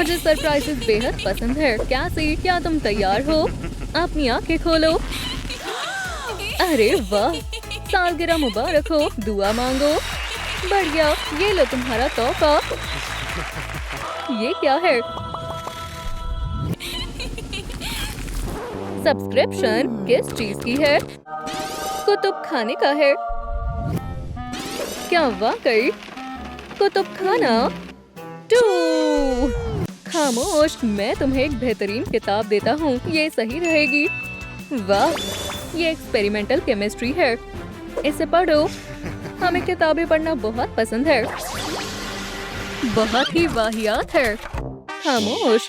मुझे सरप्राइजेस बेहद पसंद है। कैसी, क्या तुम तैयार हो? अपनी आंखें खोलो। अरे वाह, सालगिरह मुबारक हो। दुआ मांगो। बढ़िया, ये लो तुम्हारा तोहफा। ये क्या है? सब्सक्रिप्शन किस चीज की है? कुतुब खाने का है। क्या वाकई? कुतुब खाना 2। खामोश, मैं तुम्हें एक बेहतरीन किताब देता हूँ। ये सही रहेगी। वाह, ये एक्सपेरिमेंटल केमिस्ट्री है। इसे पढ़ो। हमें किताबें पढ़ना बहुत पसंद है। बहुत ही वाहियात है। खामोश,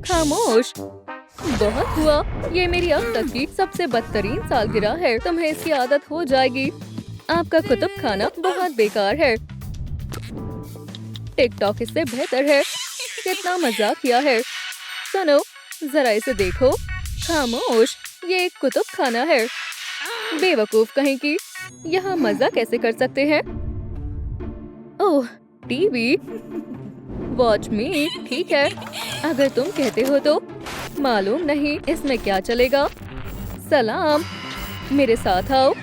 खामोश। बहुत हुआ। ये मेरी अब तक की सबसे बदतरीन सालगिरह है। तुम्हें इसकी आदत हो जाएगी। आपका कुतुब खाना बहुत बेकार है। टिकटॉक इससे बेहतर है। कितना मजाक किया है। सुनो, जरा इसे देखो। खामोश, ये एक कुतुब खाना है। बेवकूफ कहीं की। यहाँ मजा कैसे कर सकते हैं? ओह, टीवी। वॉच मी। ठीक है, अगर तुम कहते हो तो। मालूम नहीं इसमें क्या चलेगा। सलाम, मेरे साथ आओ।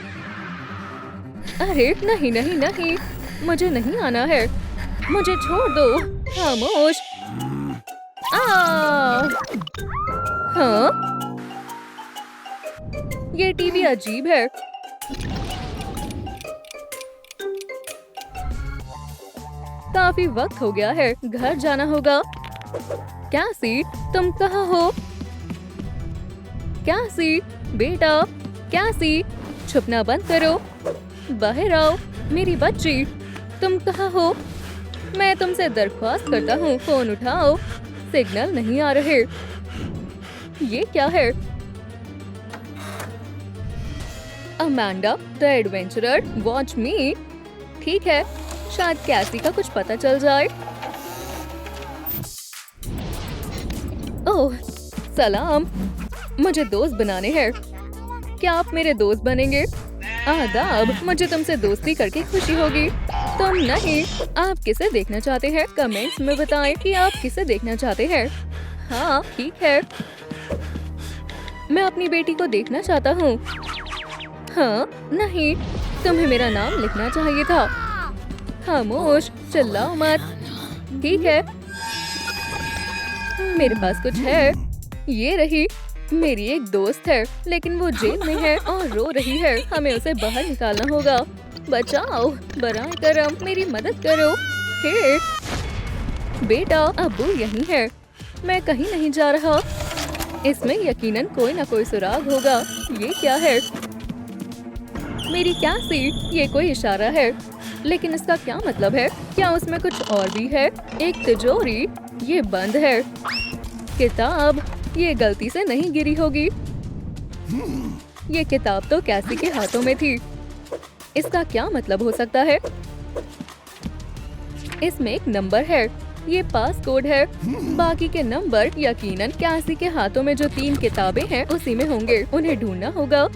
अरे नहीं नहीं नहीं, मुझे नहीं आना है। मुझे छोड़ दो। खामोश। हाँ, ये टीवी अजीब है। काफी वक्त हो गया है। घर जाना होगा। कैसी, तुम कहाँ हो? कैसी, बेटा, कैसी, छुपना बंद करो। बाहर आओ, मेरी बच्ची। तुम कहाँ हो? मैं तुमसे दरख्वास्त करता हूँ, फोन उठाओ। सिग्नल नहीं आ रहे। ये क्या है? अमांडा द एडवेंचरर, वॉच मी। ठीक है, शायद कैसी का कुछ पता चल जाए। ओह, सलाम। मुझे दोस्त बनाने हैं। क्या आप मेरे दोस्त बनेंगे? आदाब, मुझे तुमसे दोस्ती करके खुशी होगी। तुम नहीं। आप किसे देखना चाहते हैं? कमेंट्स में बताएं कि आप किसे देखना चाहते हैं। हाँ, ठीक है। मैं अपनी बेटी को देखना चाहता हूँ। हाँ, नहीं, तुम्हें मेरा नाम लिखना चाहिए था। खामोश, चिल्लाओ मत। ठीक है, मेरे पास कुछ है। ये रही। मेरी एक दोस्त है, लेकिन वो जेल में है और रो रही है। हमें उसे बाहर निकालना होगा। बचाओ, बराए करम, मेरी मदद करो। हे बेटा, अब्बू यहीं है। मैं कहीं नहीं जा रहा। इसमें यकीनन कोई ना कोई सुराग होगा। ये क्या है? मेरी कैसी, ये कोई इशारा है, लेकिन इसका क्या मतलब है? क्या उसमें कुछ और भी है? एक तिजोरी, ये बंद है। किताब, ये गलती से नहीं गिरी होगी। ये किताब तो कैसी के हाथों में थी। इसका क्या मतलब हो सकता है? इसमें एक नंबर है। ये पास कोड है। बाकी के नंबर यकीनन कैसी के हाथों में जो 3 किताबें हैं उसी में होंगे। उन्हें ढूंढना होगा।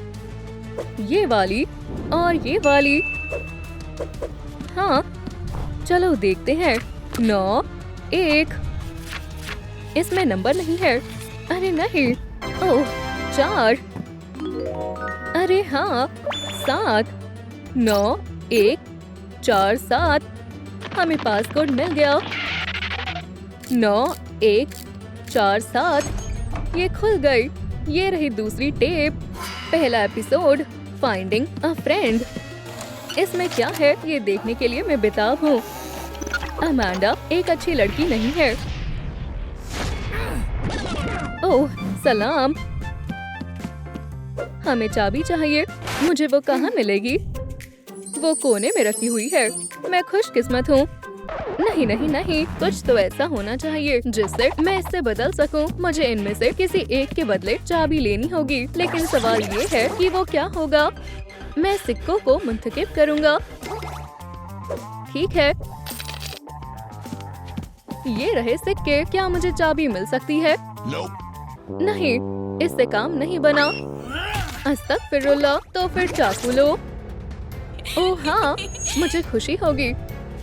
ये वाली और ये वाली। हाँ, चलो देखते हैं। 9, 1। इसमें नंबर नहीं है। अरे नहीं। ओह, 4। अरे हाँ, 7। 9, 1, 4, 7। हमें पासकोड मिल गया। 9, 1, 4, 7। ये खुल गई। ये रही दूसरी टेप। पहला एपिसोड, फाइंडिंग अ फ्रेंड। इसमें क्या है ये देखने के लिए मैं बेताब हूँ। अमांडा एक अच्छी लड़की नहीं है। ओह, सलाम। हमें चाबी चाहिए। मुझे वो कहाँ मिलेगी? वो कोने में रखी हुई है। मैं खुशकिस्मत हूँ। नहीं नहीं नहीं, कुछ तो ऐसा होना चाहिए जिससे मैं इससे बदल सकूं। मुझे इनमें से किसी एक के बदले चाबी लेनी होगी। लेकिन सवाल ये है कि वो क्या होगा? मैं सिक्कों को मुंतखब करूँगा। ठीक है, ये रहे सिक्के। क्या मुझे चाबी मिल सकती है? नहीं, इससे काम नहीं बना। अस्तगफिरुल्लाह, तो फिर चाकू लो। ओह हाँ, मुझे खुशी होगी।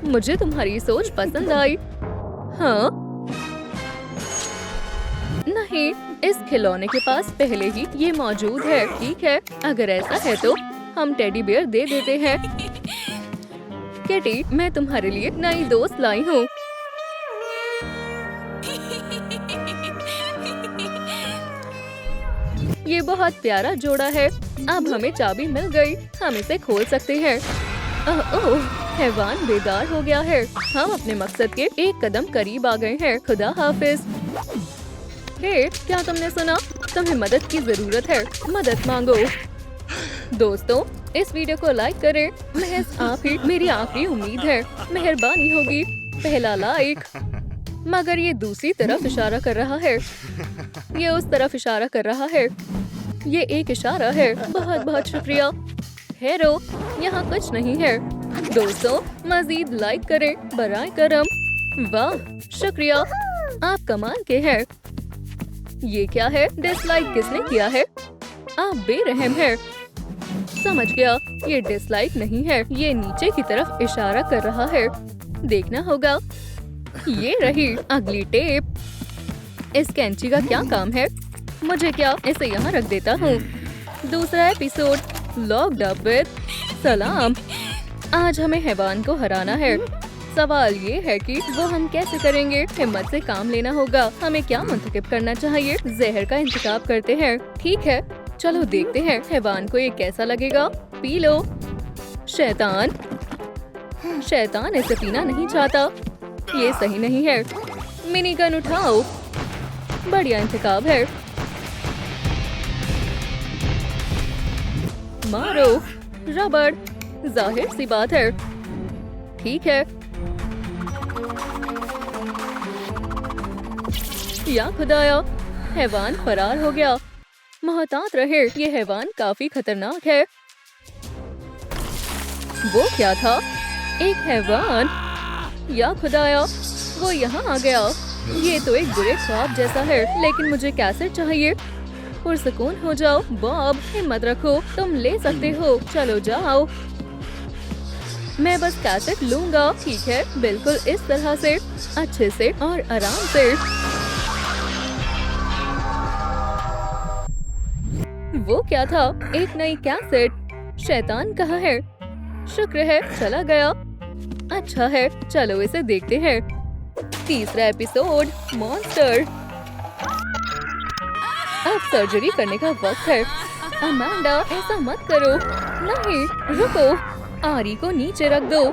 मुझे तुम्हारी सोच पसंद आई। हाँ, नहीं, इस खिलौने के पास पहले ही ये मौजूद है। ठीक है, अगर ऐसा है तो हम टेडी बियर दे देते हैं। किटी, मैं तुम्हारे लिए नई दोस्त लाई हूँ। ये बहुत प्यारा जोड़ा है। अब हमें चाबी मिल गई, हम इसे खोल सकते हैं। ओह, हैवान बेदार हो गया है। हम अपने मकसद के एक कदम करीब आ गए हैं। खुदा हाफिज। हे, क्या तुमने सुना? तुम्हें मदद की जरूरत है, मदद मांगो। दोस्तों, इस वीडियो को लाइक करें। महज आप ही मेरी आखिरी उम्मीद है। मेहरबानी होगी, पहला लाइक। मगर ये दूसरी तरफ इशारा कर रहा है। ये उस तरफ इशारा कर रहा है। ये एक इशारा है। बहुत बहुत शुक्रिया। हेरो, यहाँ कुछ नहीं है। दोस्तों, मजीद लाइक करें बराए करम। वाह, शुक्रिया, आप कमाल के हैं। ये क्या है? डिसलाइक किसने किया है? आप बेरहम हैं। समझ गया, ये डिसलाइक नहीं है, ये नीचे की तरफ इशारा कर रहा है। देखना होगा। ये रही अगली टेप। इस कैंची का क्या काम है? मुझे क्या, इसे यहाँ रख देता हूँ। दूसरा एपिसोड लॉक्ड अप विद सलाम। आज हमें हैवान को हराना है। सवाल ये है कि वो हम कैसे करेंगे? हिम्मत से काम लेना होगा। हमें क्या मुंतखब करना चाहिए? जहर का इंतखाब करते हैं। ठीक है, चलो देखते हैं हैवान को ये कैसा लगेगा। P low. शैतान इसे पीना नहीं चाहता। ये सही नहीं है। मिनी गन उठाओ। बढ़िया इंतखाब है। मारो। रबड़, जाहिर सी बात है। ठीक है। या खुदाया, हैवान फरार हो गया। मोहतात रहे, ये हैवान काफी खतरनाक है। वो क्या था? एक हैवान। या खुदाया, वो यहाँ आ गया। ये तो एक बुरे ख्वाब जैसा है, लेकिन मुझे कैसेट चाहिए। पुरसुकून हो जाओ बॉब, हिम्मत रखो, तुम ले सकते हो। चलो जाओ। मैं बस कैसेट लूंगा। ठीक है, बिल्कुल इस तरह से, अच्छे से और आराम से। वो क्या था? एक नई कैसेट। शैतान कहाँ है? शुक्र है चला गया। अच्छा है, चलो इसे देखते हैं। तीसरा एपिसोड मॉन्स्टर। अब सर्जरी करने का वक्त है। अमांडा, ऐसा मत करो। नहीं, रुको। आरी को नीचे रख दो।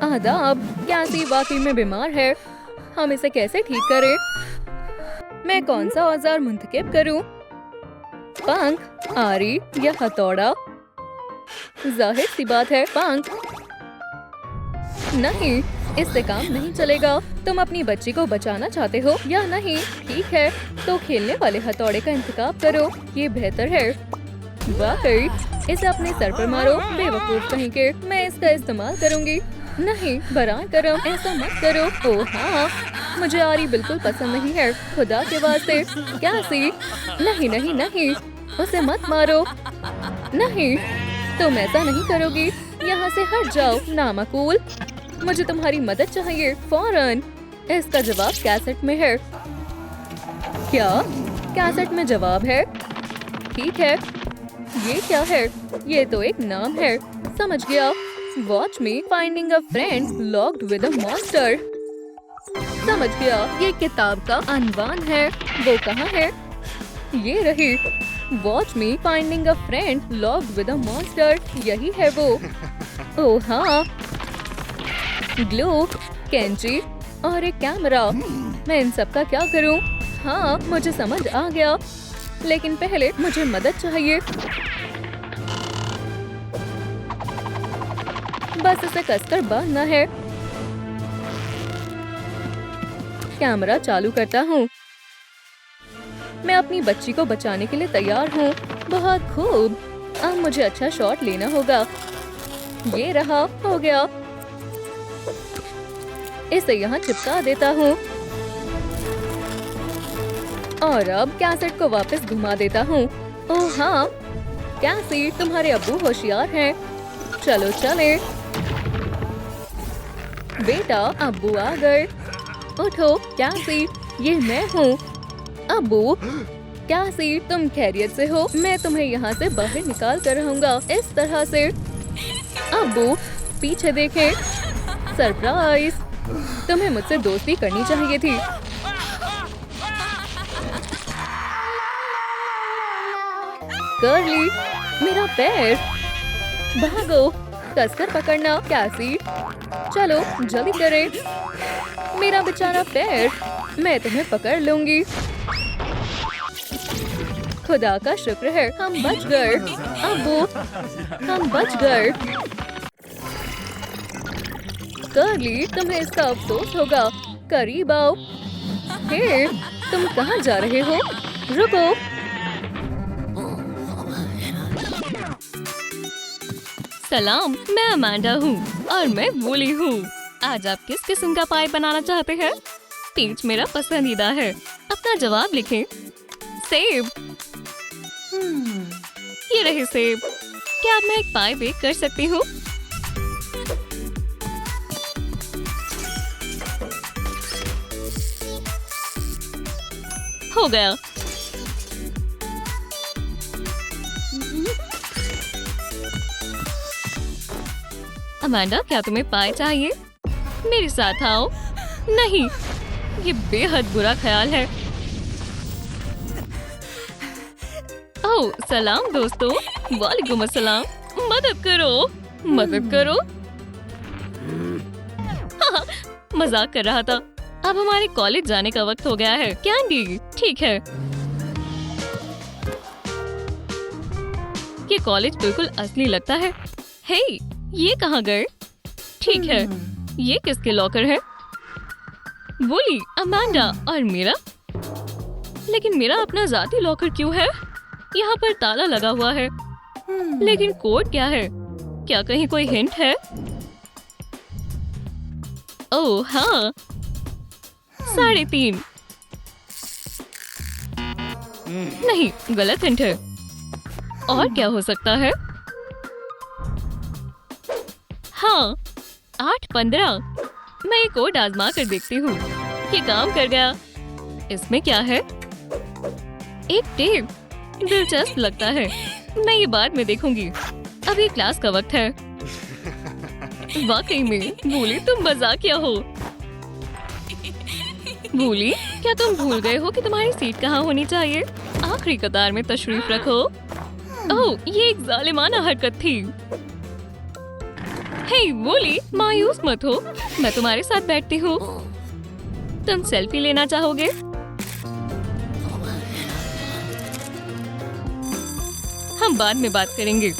आदाब। कैसी वाकई में बीमार है। हम इसे कैसे ठीक करें? मैं कौन सा औजार मुंतखब करूं? पंख, आरी या हथौड़ा? जाहिर सी बात है पंख। नहीं, इससे काम नहीं चलेगा। तुम अपनी बच्ची को बचाना चाहते हो या नहीं? ठीक है, तो खेलने वाले हथौड़े का इंतखाब करो। ये बेहतर है। वाकई, इसे अपने सर पर मारो। बेवकूफ कहीं के। मैं इसका इस्तेमाल करूंगी। नहीं, बराए करम, ऐसा मत करो। ओह हाँ, मुझे आरी बिल्कुल पसंद नहीं है। खुदा के वास्ते। क्या सी? नहीं नहीं नहीं, उसे मत मारो। नहीं, तुम ऐसा नहीं करोगी। यहाँ से हट जाओ, नामकूल। मुझे तुम्हारी मदद चाहिए फौरन। इसका जवाब कैसेट में है। क्या कैसेट में जवाब है? ठीक है। ये क्या है? ये तो एक नाम है। समझ गया। Watch me finding a friend locked with a monster. समझ गया, ये किताब का अनवान है। वो कहाँ है? ये रही। Watch me finding a friend locked with a monster. यही है वो। ओह हाँ, ग्लू, कैंची और एक कैमरा। मैं इन सब का क्या करूं? हाँ, मुझे समझ आ गया, लेकिन पहले मुझे मदद चाहिए। बस इसे कसकर बांधना है। कैमरा चालू करता हूँ। मैं अपनी बच्ची को बचाने के लिए तैयार हूँ। बहुत खूब। अब मुझे अच्छा शॉट लेना होगा। ये रहा, हो गया। इसे यहाँ चिपका देता हूँ और अब कैसेट को वापस घुमा देता हूँ। ओह हाँ, कैसी, तुम्हारे अब्बू होशियार हैं। चलो चले। बेटा, अब्बू आ गए। उठो कैसी, ये मैं हूँ। अबू, कैसी तुम खैरियत से हो? मैं तुम्हें यहाँ से बाहर निकाल कर रहूंगा इस तरह से। अबू, पीछे देखें। सरप्राइज! तुम्हें मुझसे दोस्ती करनी चाहिए थी। कर ली। मेरा पैर। भागो, कसकर पकड़ना। कैसी, चलो जल्दी करें। मेरा बेचारा पैर। मैं तुम्हें पकड़ लूंगी। खुदा का शुक्र है हम बच गए। अबू, हम बच गए। कर्ली, तुम्हें इसका अफसोस होगा। करीब आओ। हे, तुम कहाँ जा रहे हो? रुको। सलाम, मैं अमांडा हूँ और मैं वूली हूँ। आज आप किस किस्म का पाई बनाना चाहते हैं? पीच मेरा पसंदीदा है। अपना जवाब लिखें। सेब। ये रहे सेब। क्या अब मैं एक पाई बेक कर सकती हूँ? हो गया। अमांडा, क्या तुम्हें पाई चाहिए? मेरे साथ आओ। नहीं, ये बेहद बुरा ख्याल है। ओह, सलाम दोस्तों। वालेकुम अस्सलाम। मदद करो, मदद करो। हाँ, मजाक कर रहा था। अब हमारे कॉलेज जाने का वक्त हो गया है। कैंडी, ठीक है। ये कॉलेज बिल्कुल असली लगता है। हे, ये कहाँ गए? ठीक है, ये किसके लॉकर है? वूली, अमांडा और मेरा। लेकिन मेरा अपना जाती लॉकर क्यों है? यहाँ पर ताला लगा हुआ है। लेकिन कोड क्या है? क्या कहीं कोई हिंट है? ओह हाँ, 3.5। नहीं, गलत हिंट है। और क्या हो सकता है? हाँ, 8.15। मैं ये कोड आजमा कर देखती हूँ। ये काम कर गया। इसमें क्या है? एक टेप। दिलचस्प लगता है। मैं ये बाद में देखूंगी। अभी क्लास का वक्त है। वाकई में वूली, तुम मजाकिया हो। वूली, क्या तुम भूल गए हो कि तुम्हारी सीट कहाँ होनी चाहिए? आखिरी कतार में तशरीफ रखो। ओह, ये एक जालिमाना हरकत थी। हे वूली, मायूस मत हो। मैं तुम्हारे साथ बैठती हूँ। तुम सेल्फी लेना चाहोगे? हम बाद में बात करेंगे।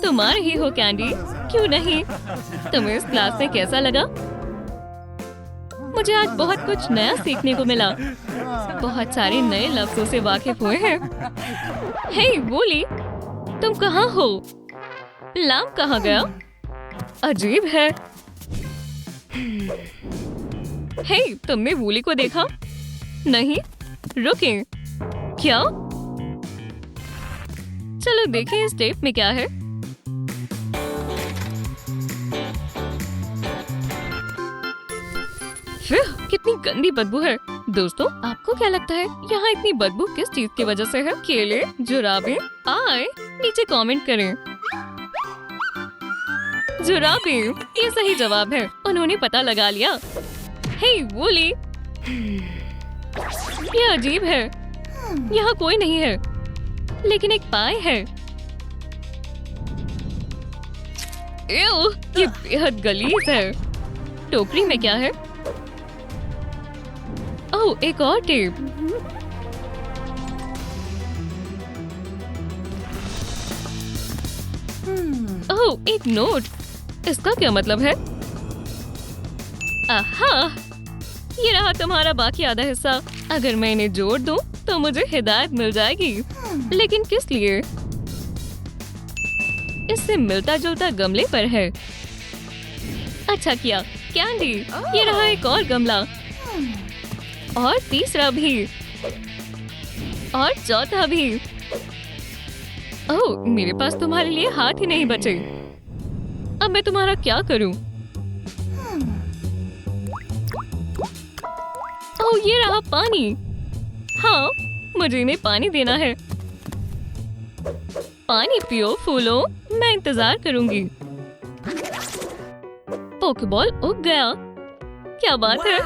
तुम आ रही हो कैंडी? क्यों नहीं? तुम्हें इस क्लास में कैसा लगा? मुझे आज बहुत कुछ नया सीखने को मिला। बहुत सारे नए लफ्जों से वाकिफ हुए हैं। हे वूली, तुम कहाँ हो? लाम कहाँ गया? अजीब है। हे, तुमने वूली को देखा? नहीं, रुकें। क्या? चलो देखें इस टेप में क्या है। फिर कितनी गंदी बदबू है। दोस्तों, आपको क्या लगता है यहाँ इतनी बदबू किस चीज की वजह से है? केले, जुराबें, आए नीचे कमेंट करें। जुराबें, ये सही जवाब है। उन्होंने पता लगा लिया। हे वूली, ये अजीब है। यहाँ कोई नहीं है, लेकिन एक पाई है। एव, ये बेहद गलीज है। टोकरी में क्या है? ओह, एक और टेप। ओह, एक नोट। इसका क्या मतलब है? आहा, ये रहा तुम्हारा बाकी आधा हिस्सा। अगर मैं इन्हें जोड़ दूं, तो मुझे हिदायत मिल जाएगी। लेकिन किस लिए? इससे मिलता जुलता गमले पर है। अच्छा किया कैंडी, ये रहा एक और गमला। और तीसरा भी। और चौथा भी। ओह, मेरे पास तुम्हारे लिए हाथ ही नहीं बचे। अब मैं तुम्हारा क्या करूं? ओह, ये रहा पानी। हाँ, मुझे इन्हें पानी देना है। पानी पियो फूलों, मैं इंतजार करूंगी। पोकेबॉल उग गया। क्या बात है?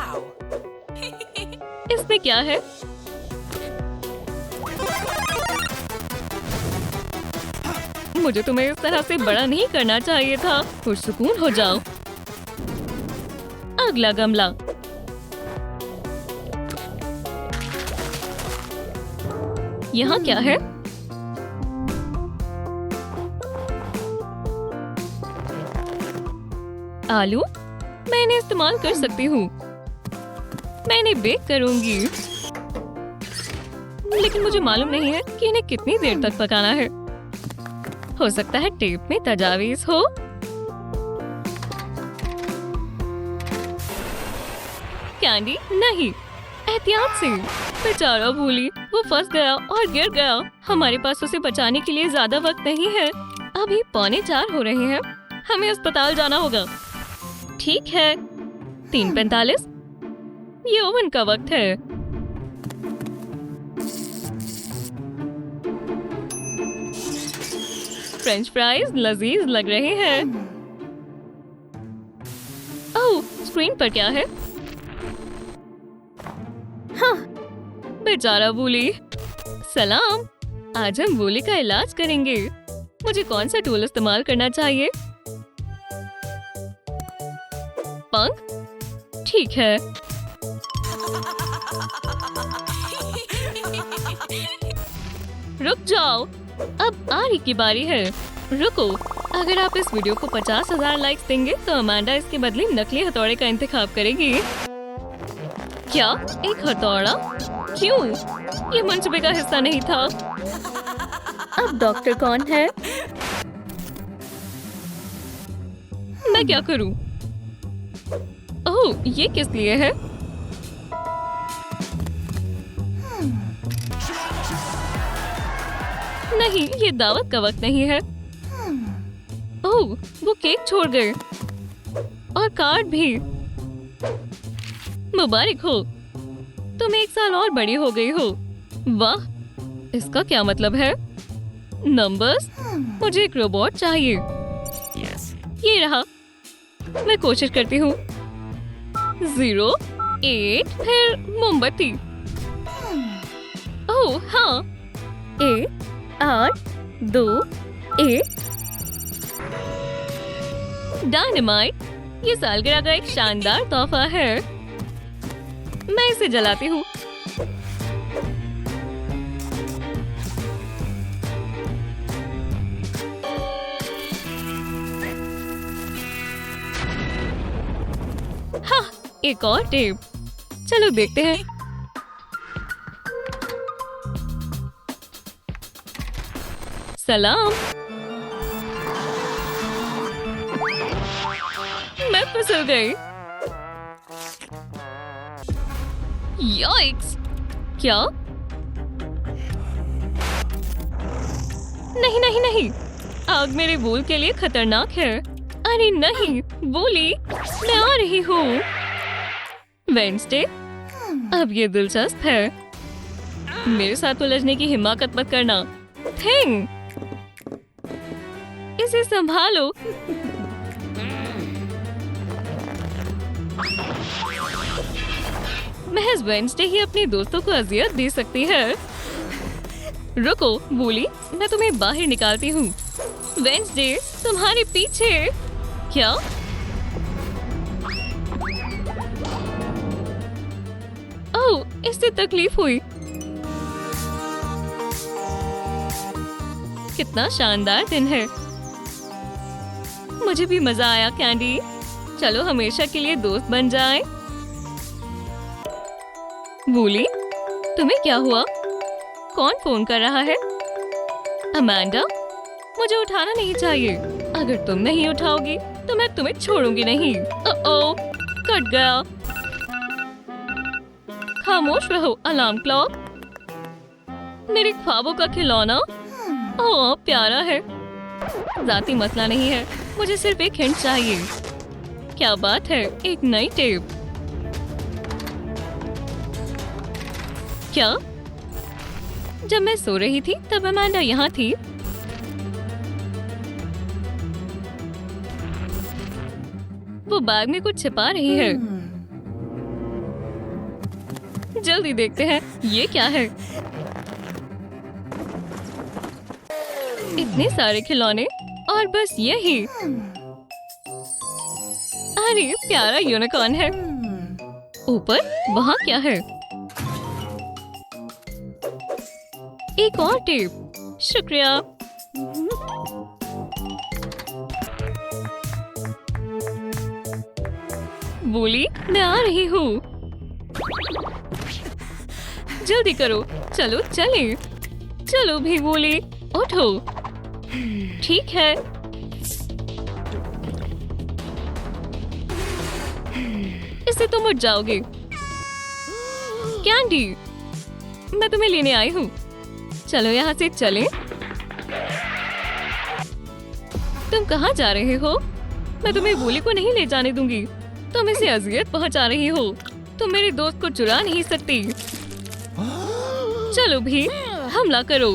इसमें क्या है? मुझे तुम्हें इस तरह से बड़ा नहीं करना चाहिए था। पुरसुकून हो जाओ। अगला गमला। यहाँ क्या है? आलू? मैं इन्हें इस्तेमाल कर सकती हूँ। मैं इन्हें बेक करूंगी। लेकिन मुझे मालूम नहीं है कि इन्हें कितनी देर तक पकाना है। हो सकता है टेप में तजावीज हो। कैंडी नहीं, एहतियात से। बेचारा भूली, वो फंस गया और गिर गया। हमारे पास उसे बचाने के लिए ज्यादा वक्त नहीं है। अभी 3:45 हो रहे हैं। हमें अस्पताल जाना होगा। ठीक है, 3:45। ये ओवन का वक्त है। फ्रेंच फ्राइज लजीज लग रहे हैं। ओह, स्क्रीन पर क्या है? हाँ, बेचारा बूली। सलाम, आज हम बूली का इलाज करेंगे। मुझे कौन सा टूल इस्तेमाल करना चाहिए? पंख? ठीक है। रुक जाओ, अब आरी की बारी है। रुको, अगर आप इस वीडियो को 50,000 लाइक्स देंगे तो अमांडा इसके बदले नकली हथौड़े का इंतखाब करेगी। क्या? एक हथौड़ा? क्यों? ये मंसूबे का हिस्सा नहीं था। अब डॉक्टर कौन है? मैं क्या करूं? ओह, ये किस लिए है? नहीं, ये दावत का वक्त नहीं है। ओह, वो केक छोड़ गए और कार्ड भी। मुबारक हो, तुम 1 साल और बड़ी हो गई हो। वाह, इसका क्या मतलब है? नंबर्स? मुझे एक रोबोट चाहिए। ये रहा। मैं कोशिश करती हूँ। 0, 8, फिर मोमबत्ती। ओह हाँ, 1, 8, 2, 1। डायनामाइट, ये सालगिरह का एक शानदार तोहफा है। मैं इसे जलाती हूँ। हाँ, एक और टेप। चलो देखते हैं। सलाम। मैं फिसल गई। यॉइक्स! क्या? नहीं नहीं नहीं, आग मेरे बूल के लिए खतरनाक है। अरे नहीं, बूली, मैं आ रही हूँ। वेडनेसडे, अब ये दिलचस्प है। मेरे साथ उलझने की हिम्मत मत करना। थिंग, इसे संभालो। महज वेडनेसडे ही अपने दोस्तों को अजियत दे सकती है। रुको बूली, मैं तुम्हें बाहर निकालती हूँ। वेडनेसडे, तुम्हारे पीछे। क्या? ओह, इससे तकलीफ हुई। कितना शानदार दिन है। मुझे भी मजा आया कैंडी। चलो हमेशा के लिए दोस्त बन जाएं। बूली, तुम्हें क्या हुआ? कौन फोन कर रहा है? अमांडा, मुझे उठाना नहीं चाहिए। अगर तुम नहीं उठाओगी तो मैं तुम्हें छोड़ूंगी नहीं। ओह, कट गया। खामोश रहो अलार्म क्लॉक। मेरे ख्वाबों का खिलौना। ओह, प्यारा है। जाती मसला नहीं है, मुझे सिर्फ एक हिंट चाहिए। क्या बात है, एक नई टेप। क्या? जब मैं सो रही थी तब अमांडा यहाँ थी। वो बैग में कुछ छिपा रही है। जल्दी देखते हैं ये क्या है। इतने सारे खिलौने और बस यही। अरे प्यारा यूनिकॉर्न है। ऊपर वहाँ क्या है? एक और टेप। शुक्रिया। बोली मैं आ रही हूँ। जल्दी करो, चलो चले। चलो भी बोली, उठो। ठीक है। इससे तुम उठ जाओगे। कैंडी, मैं तुम्हें लेने आई हूँ। चलो यहाँ से चलें। तुम कहाँ जा रहे हो? मैं तुम्हें बोली को नहीं ले जाने दूंगी। तुम इसे अजियत पहुँचा रही हो। तुम मेरे दोस्त को चुरा नहीं सकती। चलो भी, हमला करो।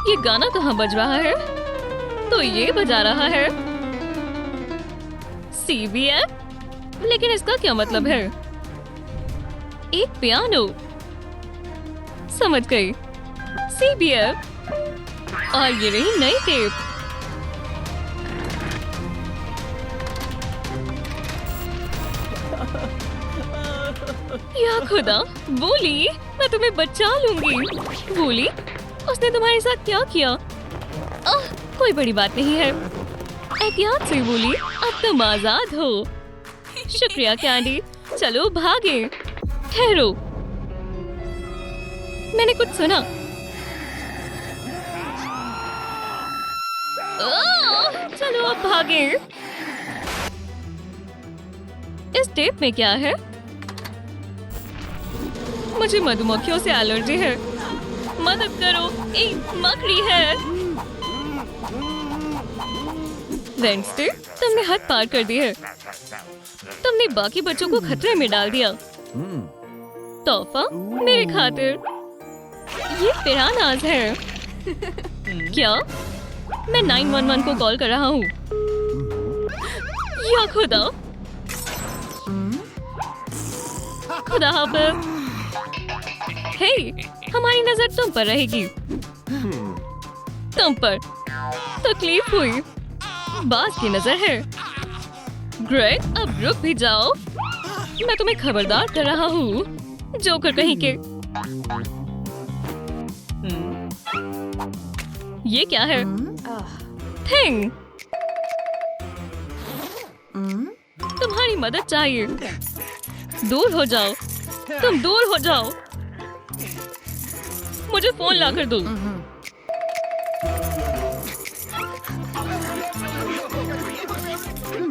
ये गाना कहाँ बज रहा है? तो ये बजा रहा है CBF। लेकिन इसका क्या मतलब है? एक पियानो। समझ गई, CBF। और ये रही नई टेप। या खुदा, बोली मैं तुम्हें बचा लूंगी। बोली, उसने तुम्हारे साथ क्या किया? कोई बड़ी बात नहीं है। एहतियात से बोली, अब तुम आजाद हो। शुक्रिया कैंडी। चलो भागे। ठहरो, मैंने कुछ सुना। चलो अब भागे। इस टेप में क्या है? मुझे मधुमक्खियों से एलर्जी है। मदद करो, एक मकड़ी है। वेंसडे, तुमने हद पार कर दी है। तुमने बाकी बच्चों को खतरे में डाल दिया। तोहफा मेरे खातिर। ये पिरानाज है। क्या? मैं 911 को कॉल कर रहा हूँ। या खुदा, खुदा हाफिज़। हे, हमारी नजर तुम पर रहेगी। तुम पर तकलीफ हुई, बाज की नजर है। ग्रेग, अब रुक भी जाओ। मैं तुम्हें खबरदार कर रहा हूँ, जोकर कहीं के। ये क्या है? थिंग। तुम्हारी मदद चाहिए। दूर हो जाओ, तुम दूर हो जाओ। मुझे फोन ला कर दो।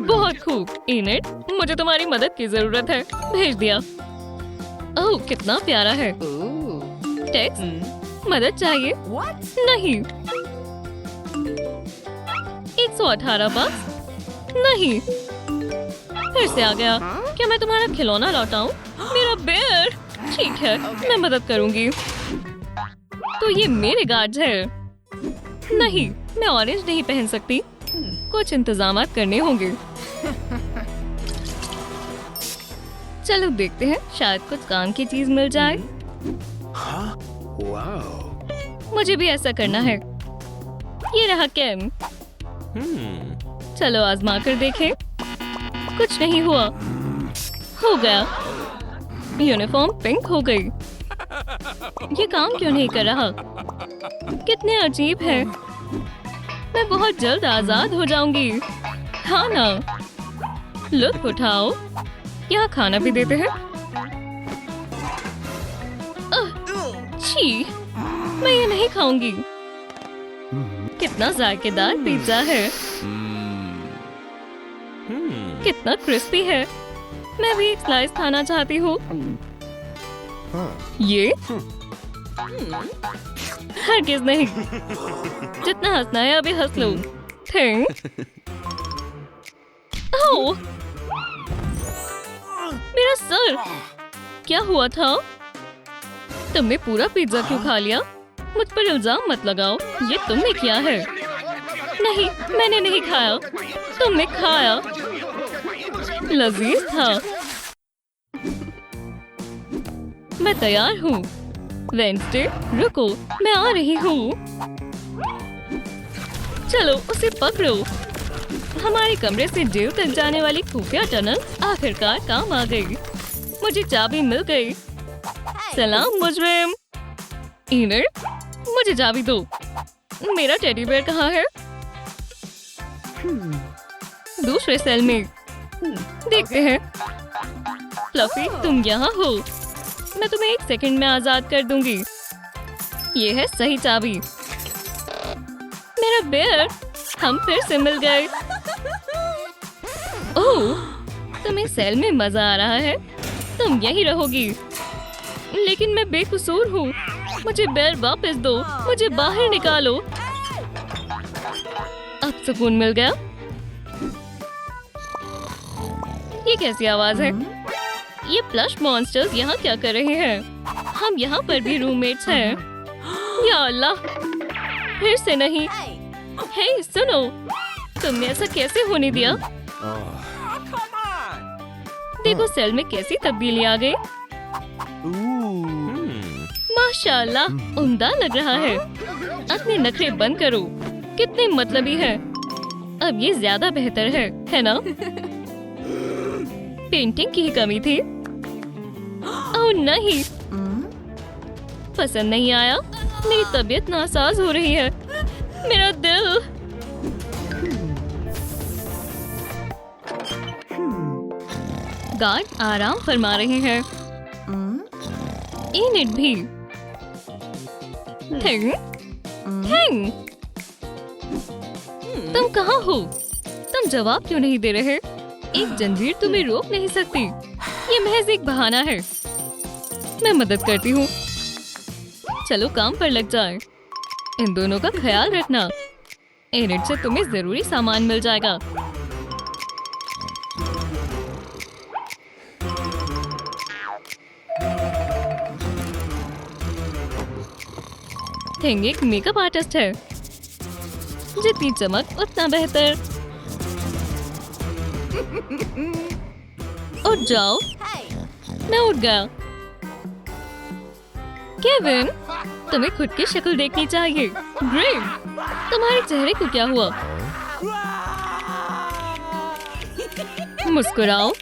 बहुत खूब इनेट, मुझे तुम्हारी मदद की जरूरत है। भेज दिया। ओह, कितना प्यारा है। टेक्स्ट, मदद चाहिए? नहीं। 118 बक्स? नहीं। फिर से आ गया। क्या मैं तुम्हारा खिलौना लौटाऊं? मेरा बेयर। ठीक है, मैं मदद करूंगी। तो ये मेरे गार्ड्स है। नहीं, मैं ऑरेंज नहीं पहन सकती। कुछ इंतजामात करने होंगे। चलो देखते हैं, शायद कुछ काम की चीज मिल जाए। मुझे भी ऐसा करना है। ये रहा कैम। चलो आजमा कर देखें। कुछ नहीं हुआ। हो गया। यूनिफॉर्म पिंक हो गई। ये काम क्यों नहीं कर रहा? कितने अजीब है। मैं बहुत जल्द आजाद हो जाऊंगी। हाँ ना, लुत्फ उठाओ। यहाँ खाना भी देते हैं। छी, मैं ये नहीं खाऊंगी। कितना जायकेदार पिज्जा है। कितना क्रिस्पी है। मैं भी एक स्लाइस खाना चाहती हूँ। ये हरगिज़ नहीं। जितना हंसना है अभी हंस लो। ओह! मेरा सर! क्या हुआ था? तुमने पूरा पिज्जा क्यों खा लिया? मुझ पर इल्जाम मत लगाओ। ये तुमने किया है। नहीं, मैंने नहीं खाया। तुमने खाया। लजीज था। मैं तैयार हूँ। वेडनेसडे, रुको, मैं आ रही हूँ। चलो उसे पकड़ो। हमारे कमरे से जेल तक जाने वाली खुफिया टनल आखिरकार काम आ गई। मुझे चाबी मिल गई। सलाम मुजरिम। इनर, मुझे चाबी दो। मेरा टेडी बेयर कहाँ है? दूसरे सेल में। देखते हैं। फ्लफी, तुम यहाँ हो। मैं तुम्हें 1 सेकंड में आजाद कर दूंगी। ये है सही चाबी। मेरा बेयर, हम फिर से मिल गए। ओह, तुम्हें सेल में मजा आ रहा है। तुम यही रहोगी। लेकिन मैं बेकसूर हूँ। मुझे बेयर वापस दो। मुझे बाहर निकालो। अब सुकून मिल गया। ये कैसी आवाज है? ये प्लश मॉन्स्टर्स यहाँ क्या कर रहे हैं? हम यहाँ पर भी रूममेट्स हैं। या अल्लाह, फिर से नहीं। हे सुनो, तुमने ऐसा कैसे होने दिया? देखो सेल में कैसी तब्दीली आ गई। माशाल्लाह, उम्दा लग रहा है। अपने नखरे बंद करो। कितने मतलबी है। अब ये ज्यादा बेहतर है ना? पेंटिंग की ही कमी थी। ओह नहीं, पसंद नहीं आया। मेरी तबीयत नासाज हो रही है। मेरा दिल। गार्ड आराम फरमा रहे हैं। इनिट भी। तुम कहाँ हो? तुम जवाब क्यों नहीं दे रहे? एक जंजीर तुम्हें रोक नहीं सकती। ये महज एक बहाना है। मैं मदद करती हूँ। चलो काम पर लग जाए। इन दोनों का ख्याल रखना। इनिट से तुम्हें जरूरी सामान मिल जाएगा। थिंग एक मेकअप आर्टिस्ट है। जितनी चमक उतना बेहतर। उठ जाओ। मैं उठ गया। केविन, तुम्हें खुद की शक्ल देखनी चाहिए। ग्रेम, तुम्हारे चेहरे को क्या हुआ? मुस्कुराओ।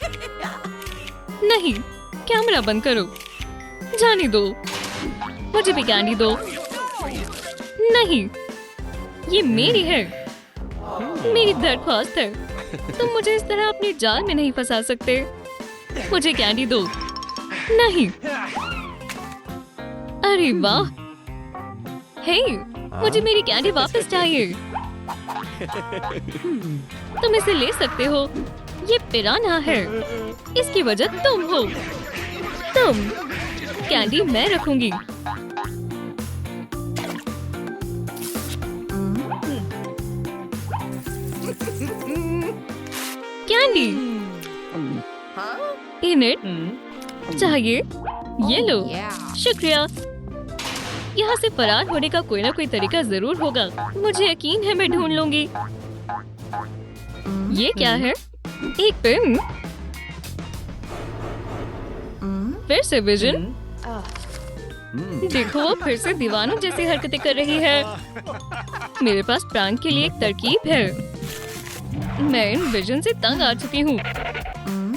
नहीं, कैमरा बंद करो। जाने दो। मुझे भी कैंडी दो। नहीं, ये मेरी है। मेरी दरख्वास्त है। तुम मुझे इस तरह अपने जाल में नहीं फंसा सकते। मुझे कैंडी दो। नहीं। अरे वाह। हे, मुझे मेरी कैंडी वापस चाहिए। तुम इसे ले सकते हो। ये पिरान्हा है। इसकी वजह तुम हो। तुम। कैंडी मैं रखूंगी। कैंडी। इनिट चाहिए? ये लो। शुक्रिया। यहाँ से फरार होने का कोई ना कोई तरीका जरूर होगा। मुझे यकीन है मैं ढूंढ लूंगी। ये क्या है? एक पेन। फिर से विजन। देखो वो फिर से दीवानों जैसी हरकतें कर रही है। मेरे पास प्रैंक के लिए एक तरकीब है। मैं इन विजन से तंग आ चुकी हूँ।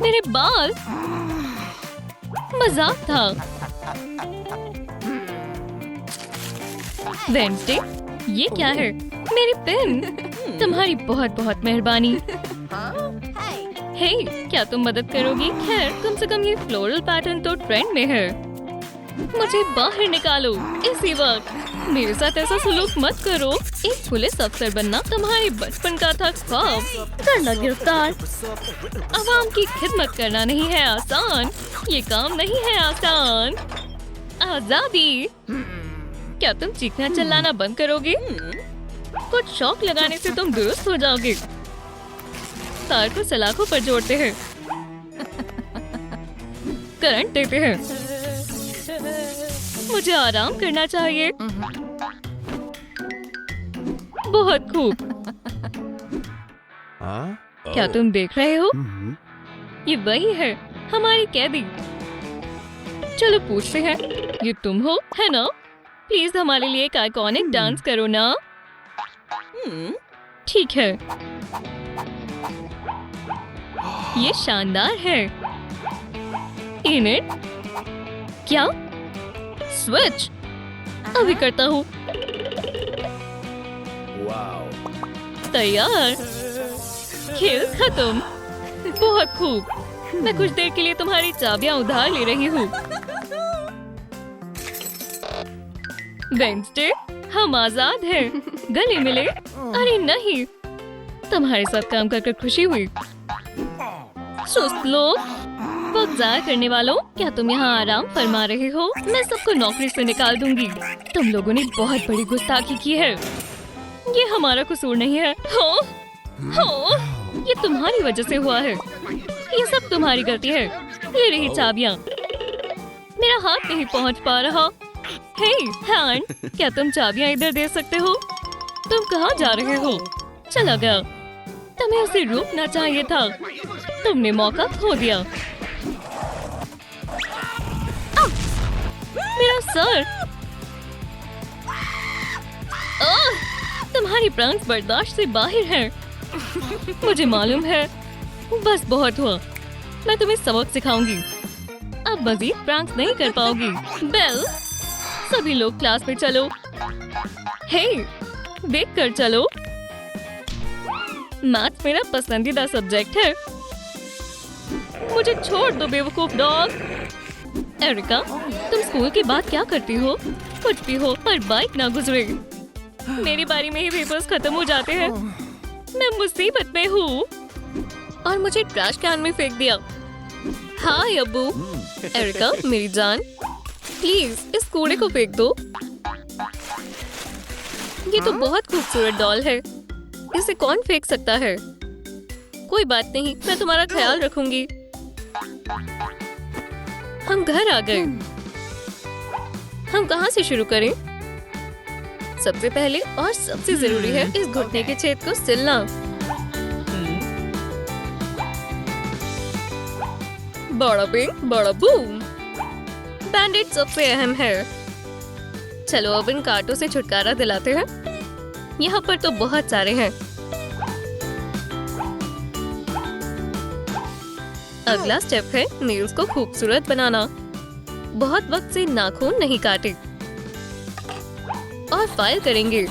मेरे बाल। मजाक था। वेडनेसडे, ये क्या है? मेरी पेन। तुम्हारी बहुत बहुत मेहरबानी। हे, क्या तुम मदद करोगी? खैर, कम से कम ये फ्लोरल पैटर्न तो ट्रेंड में है। मुझे बाहर निकालो इसी वक्त। मेरे साथ ऐसा सलूक मत करो। एक पुलिस अफसर बनना तुम्हारे बचपन का था ख्वाब। करना गिरफ्तार। आवाम की खिदमत करना नहीं है आसान। ये काम नहीं है आसान। आजादी। क्या तुम चीखना चिल्लाना बंद करोगे? कुछ शौक लगाने से तुम दुरुस्त हो जाओगे। तार को सलाखों पर जोड़ते हैं, करंट देते हैं। मुझे आराम करना चाहिए। बहुत खूब। क्या तुम देख रहे हो? ये वही है, हमारी कैदी। चलो पूछते हैं, ये तुम हो, है ना? प्लीज हमारे लिए एक आइकॉनिक डांस करो ना। ठीक है, ये शानदार है। In it. क्या? स्विच। अभी करता हूँ। तैयार। खेल खत्म। बहुत खूब। मैं कुछ देर के लिए तुम्हारी चाबियां उधार ले रही हूँ। वेंसडे, हम आजाद हैं। गले मिले? अरे नहीं, तुम्हारे साथ काम कर खुशी हुई। सुस्त लोग, वक्त जाया करने वालों, क्या तुम यहाँ आराम फरमा रहे हो? मैं सबको नौकरी से निकाल दूंगी। तुम लोगों ने बहुत बड़ी गुस्ताखी की है। ये हमारा कसूर नहीं है। हो, ये तुम्हारी वजह से हुआ है। ये सब तुम्हारी गलती है। ये रही चाबियाँ। मेरा हाथ नहीं पहुँच पा रहा। हे हैंड, क्या तुम चाबियाँ इधर दे सकते हो? तुम कहाँ जा रहे हो? चला गया। तुम्हें उसे रोकना चाहिए था। तुमने मौका खो दिया। मेरा सर। तुम्हारी प्रांत बर्दाश्त से बाहर है। मुझे मालूम है। बस बहुत हुआ। मैं तुम्हें सबक सिखाऊंगी। अब मजीद प्रांत नहीं कर पाओगी। बेल, सभी लोग क्लास में चलो। हे, देख कर चलो। मैथ्स मेरा पसंदीदा सब्जेक्ट है। मुझे छोड़ दो बेवकूफ डॉग। एरिका, तुम स्कूल के बाद क्या करती हो? कुछ भी हो, पर बाइक ना गुजरे। मेरी बारी में ही पेपर्स खत्म हो जाते हैं। मैं मुसीबत में हूँ। और मुझे ट्रैश कैन में फेंक दिया। हाय अब्बू। एरिका मेरी जान, प्लीज इस कूड़े को फेंक दो। ये तो बहुत खूबसूरत डॉल है। इसे कौन फेंक सकता है? कोई बात नहीं, मैं तुम्हारा ख्याल रखूंगी। हम घर आ गए। हम कहाँ से शुरू करें? सबसे पहले और सबसे जरूरी है इस घुटने के छेद को सिलना। बड़ा बिंग, बड़ा बूम। बैंडेड सबसे अहम है। चलो अब इन कांटों से छुटकारा दिलाते हैं। यहाँ पर तो बहुत सारे हैं। अगला स्टेप है नेल्स को खूबसूरत बनाना। बहुत वक्त से नाखून नहीं काटे। और फाइल करेंगे।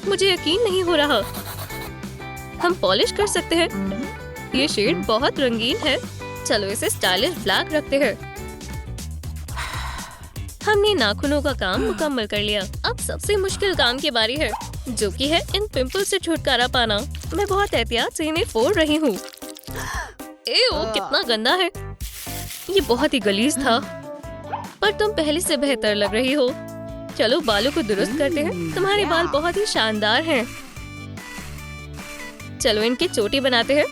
मुझे यकीन नहीं हो रहा। हम पॉलिश कर सकते हैं। ये शेड बहुत रंगीन है। चलो इसे स्टाइलिश ब्लैक रखते हैं। हमने नाखूनों का काम मुकम्मल कर लिया। अब सबसे मुश्किल काम की बारी है, जो कि है इन पिंपल से छुटकारा पाना। मैं बहुत एहतियात से इन्हें फोड़ रही हूँ। कितना गंदा है। ये बहुत ही गलीज था, पर तुम पहले से बेहतर लग रही हो। चलो बालों को दुरुस्त करते हैं। तुम्हारे बाल बहुत ही शानदार हैं। चलो इनकी चोटी बनाते हैं।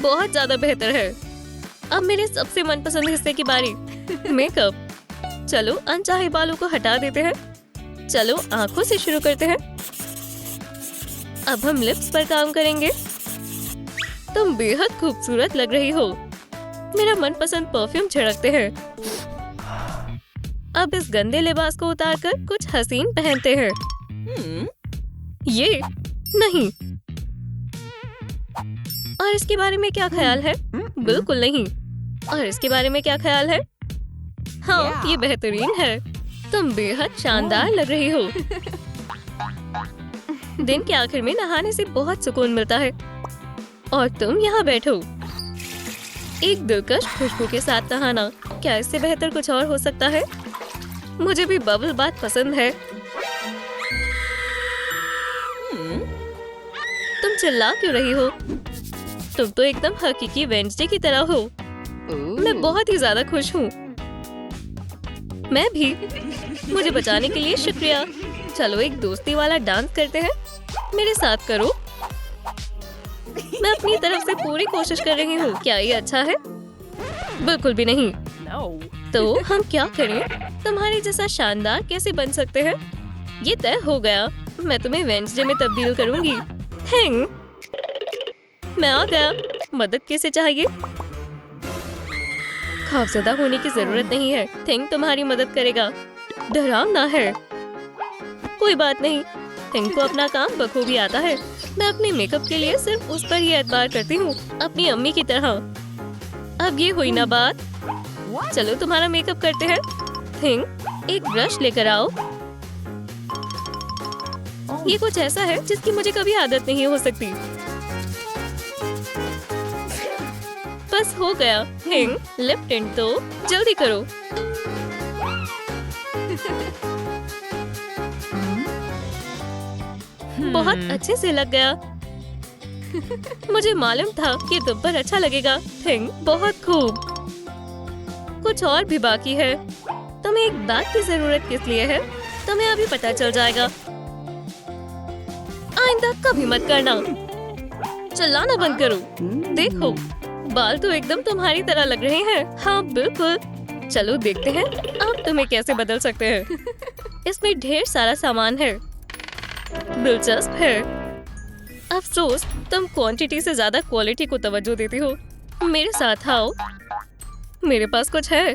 बहुत ज्यादा बेहतर है। अब मेरे सबसे मनपसंद हिस्से की बारी, मेकअप। चलो अनचाहे बालों को हटा देते हैं। चलो आंखों से शुरू करते हैं। अब हम लिप्स पर काम करेंगे। तुम बेहद खूबसूरत लग रही हो। मेरा मनपसंद परफ्यूम छिड़कते हैं। अब इस गंदे लिबास को उतारकर कुछ हसीन पहनते हैं। ये नहीं। और इसके बारे में क्या ख्याल है? बिल्कुल नहीं। और इसके बारे में क्या ख्याल है? हाँ, ये बेहतरीन है। तुम बेहद शानदार लग रही हो। दिन के आखिर में नहाने से बहुत सुकून मिलता है। और तुम यहाँ बैठो। एक दिलकश खुशबू के साथ नहाना। क्या इससे बेहतर कुछ और हो सकता है? मुझे भी बबल बाथ पसंद है। तुम चिल्ला क्यों रही हो? तुम तो एकदम हकीकी वेडनेसडे की तरह हो। मैं बहुत ही ज्यादा खुश हूँ। मैं भी। मुझे बचाने के लिए शुक्रिया। चलो एक दोस्ती वाला डांस करते हैं। मेरे साथ करो। मैं अपनी तरफ से पूरी कोशिश कर रही हूँ। क्या ये अच्छा है? बिल्कुल भी नहीं। तो हम क्या करें? तुम्हारे जैसा शानदार कैसे बन सकते हैं? ये तय हो गया। मैं तुम्हें वेडनेसडे में तब्दील करूंगी। थैंक। मैं आ गया। मदद कैसे चाहिए? खौफजदा होने की जरूरत नहीं है। थिंक तुम्हारी मदद करेगा। डरावना है। कोई बात नहीं। थिंक को अपना काम बखूबी आता है। मैं अपने मेकअप के लिए सिर्फ उस पर ही एतबार करती हूँ, अपनी अम्मी की तरह। अब ये हुई ना बात। चलो तुम्हारा मेकअप करते हैं। थिंक एक ब्रश लेकर आओ। ये कुछ ऐसा है जिसकी मुझे कभी आदत नहीं हो सकती। बस हो गया। थिंक लिप टिंट तो जल्दी करो। बहुत अच्छे से लग गया। मुझे मालूम था कि तुम पर अच्छा लगेगा। थिंक बहुत खूब। कुछ और भी बाकी है। तुम्हें एक बात की जरूरत किस लिए है? तुम्हें अभी पता चल जाएगा। आइंदा कभी मत करना। चिल्लाना बंद करो। देखो बाल तो एकदम तुम्हारी तरह लग रहे हैं। हाँ बिल्कुल। चलो देखते हैं आप तुम्हें कैसे बदल सकते हैं। इसमें ढेर सारा सामान है। दिलचस्प है। अफसोस तुम क्वांटिटी से ज्यादा क्वालिटी को तवज्जो देती हो। मेरे साथ आओ। मेरे पास कुछ है।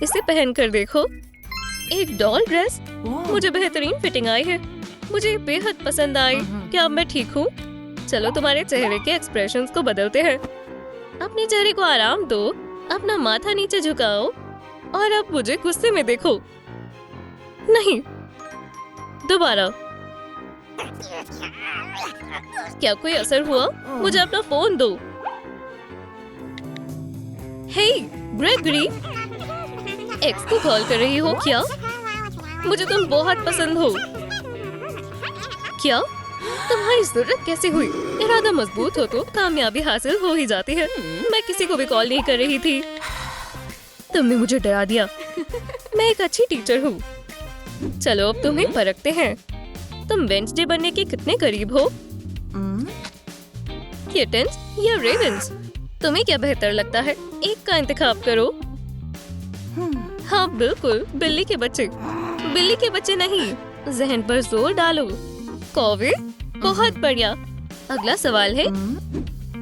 इसे पहन कर देखो। एक डॉल ड्रेस। मुझे बेहतरीन फिटिंग आई है। मुझे बेहद पसंद आई। क्या अब मैं ठीक हूँ? चलो तुम्हारे चेहरे के एक्सप्रेशंस को बदलते हैं। अपने चेहरे को आराम दो। अपना माथा नीचे झुकाओ और अब मुझे गुस्से में देखो। नहीं, दोबारा। क्या कोई असर हुआ? मुझे अपना फोन दो। हे ग्रेगरी, एक्स को कॉल कर रही हो क्या? मुझे तुम बहुत पसंद हो। क्या तुम्हारी जरूरत कैसे हुई? इरादा मजबूत हो तो कामयाबी हासिल हो ही जाती है। मैं किसी को भी कॉल नहीं कर रही थी। तुमने मुझे डरा दिया। मैं एक अच्छी टीचर हूँ। चलो अब तुम्हें परखते हैं। तुम वेडनेसडे बनने के कितने करीब हो? किटन्स या रेवेंस? तुम्हें क्या बेहतर लगता है? एक का इंतखाब करो। हाँ बिल्कुल, बिल्ली के बच्चे। बिल्ली के बच्चे नहीं, जहन पर जोर डालो। कौवे? बहुत बढ़िया। अगला सवाल है,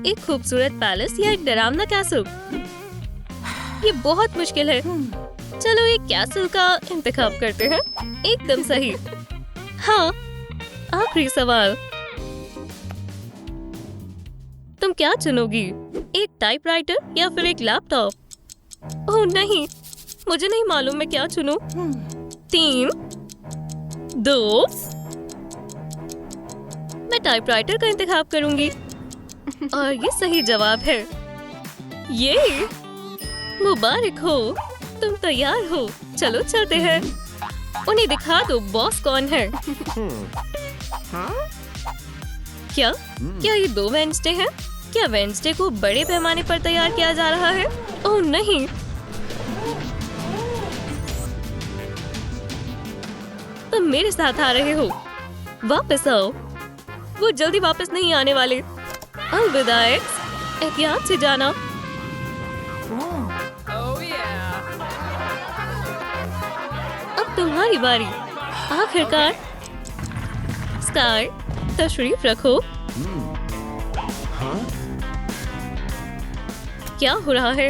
एक खूबसूरत पैलेस या एक डरावना कैसल? ये बहुत मुश्किल है। चलो एक कैसल का इंतखाब करते हैं। एकदम सही। हाँ, आखिरी सवाल, तुम क्या चुनोगी? एक टाइपराइटर या फिर एक लैपटॉप? ओह नहीं, मुझे नहीं मालूम मैं क्या चुनूं। 3, 2, मैं टाइपराइटर का इंतखाब करूंगी और ये सही जवाब है। ये मुबारक हो, तुम तैयार हो। चलो चलते हैं। उन्हें दिखा दो बॉस कौन है। क्या ये 2 वेडनेसडे हैं? क्या वेडनेसडे को बड़े पैमाने पर तैयार किया जा रहा है? ओह नहीं, तुम मेरे साथ आ रहे हो। वापस आओ। वो जल्दी वापस नहीं आने वाले। अलविदा एक्स, एहतियात से जाना। अब तुम्हारी बारी। आखिरकार। स्काई, तशरीफ रखो। क्या हो रहा है?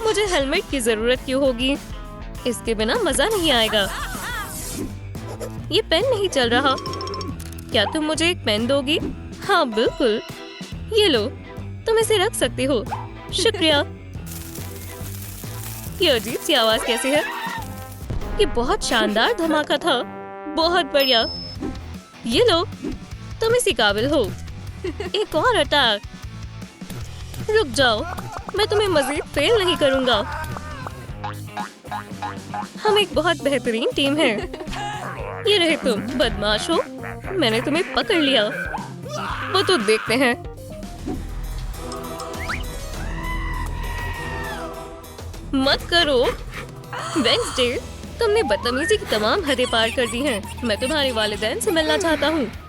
मुझे हेलमेट की जरूरत क्यों होगी? इसके बिना मजा नहीं आएगा। ये पेन नहीं चल रहा। क्या तुम मुझे एक पेन दोगी? हाँ बिल्कुल, ये लो, तुम इसे रख सकती हो। शुक्रिया। ये अजीब सी आवाज कैसी है? ये बहुत शानदार धमाका था। बहुत बढ़िया। ये लो, तुम इसी काबिल हो। एक और अटैक। रुक जाओ, मैं तुम्हें मजीद फेल नहीं करूंगा। हम एक बहुत बेहतरीन टीम है। ये रहे तुम, बदमाश हो। मैंने तुम्हें पकड़ लिया। वो तो देखते हैं। मत करो। वेंसडे, तुमने बदतमीजी की तमाम हदें पार कर दी हैं। मैं तुम्हारे वालिदैन से मिलना चाहता हूँ।